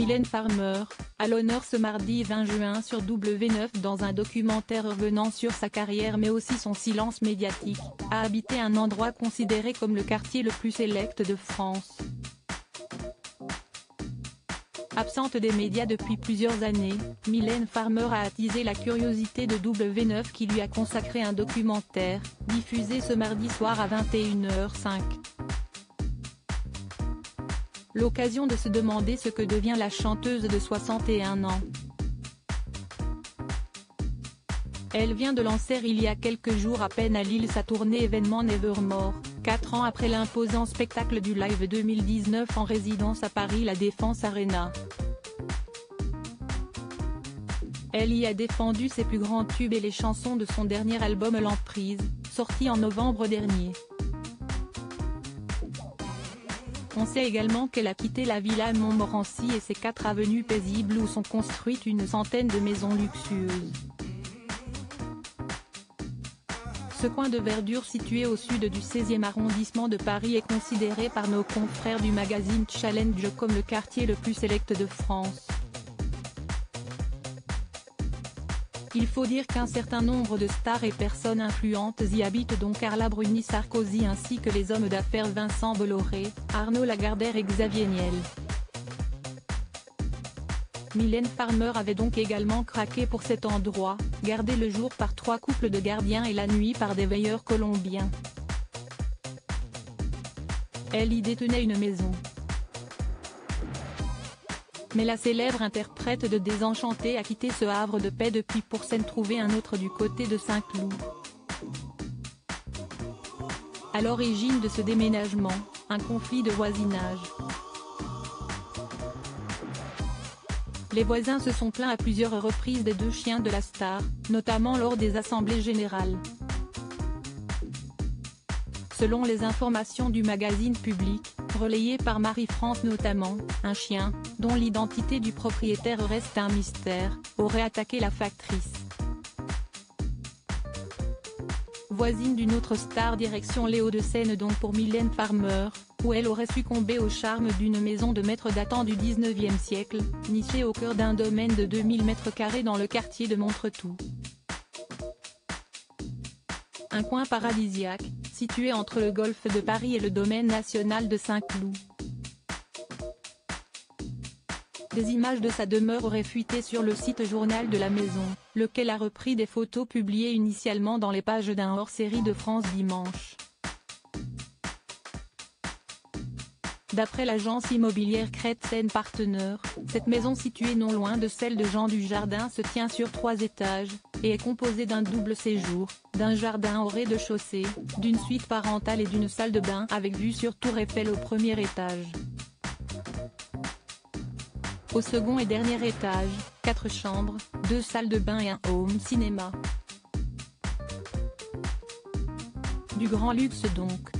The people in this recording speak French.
Mylène Farmer, à l'honneur ce mardi 20 juin sur W9 dans un documentaire revenant sur sa carrière mais aussi son silence médiatique, a habité un endroit considéré comme le quartier le plus sélect de France. Absente des médias depuis plusieurs années, Mylène Farmer a attisé la curiosité de W9 qui lui a consacré un documentaire, diffusé ce mardi soir à 21h05. L'occasion de se demander ce que devient la chanteuse de 61 ans. Elle vient de lancer il y a quelques jours à peine à Lille sa tournée événement Nevermore, 4 ans après l'imposant spectacle du Live 2019 en résidence à Paris La Défense Arena. Elle y a défendu ses plus grands tubes et les chansons de son dernier album L'Emprise, sorti en novembre dernier. On sait également qu'elle a quitté la Villa Montmorency et ses 4 avenues paisibles où sont construites une centaine de maisons luxueuses. Ce coin de verdure situé au sud du 16e arrondissement de Paris est considéré par nos confrères du magazine Challenge comme le quartier le plus sélect de France. Il faut dire qu'un certain nombre de stars et personnes influentes y habitent dont Carla Bruni Sarkozy ainsi que les hommes d'affaires Vincent Bolloré, Arnaud Lagardère et Xavier Niel. Mylène Farmer avait donc également craqué pour cet endroit, gardé le jour par 3 couples de gardiens et la nuit par des veilleurs colombiens. Elle y détenait une maison. Mais la célèbre interprète de Désenchanté a quitté ce havre de paix depuis pour s'en trouver un autre du côté de Saint-Cloud. À l'origine de ce déménagement, un conflit de voisinage. Les voisins se sont plaints à plusieurs reprises des 2 chiens de la star, notamment lors des assemblées générales. Selon les informations du magazine Public, relayées par Marie-France notamment, un chien, dont l'identité du propriétaire reste un mystère, aurait attaqué la factrice. Voisine d'une autre star direction les Hauts-de-Seine donc pour Mylène Farmer, où elle aurait succombé au charme d'une maison de maître datant du 19e siècle, nichée au cœur d'un domaine de 2000 m² dans le quartier de Montretout. Un coin paradisiaque, situé entre le golfe de Paris et le domaine national de Saint-Cloud. Des images de sa demeure auraient fuité sur le site Journal de la Maison, lequel a repris des photos publiées initialement dans les pages d'un hors-série de France Dimanche. D'après l'agence immobilière Cretsen Partners, cette maison située non loin de celle de Jean Dujardin se tient sur 3 étages, et est composée d'un double séjour, d'un jardin au rez-de-chaussée, d'une suite parentale et d'une salle de bain avec vue sur Tour Eiffel au premier étage. Au second et dernier étage, 4 chambres, 2 salles de bain et un home cinéma. Du grand luxe donc.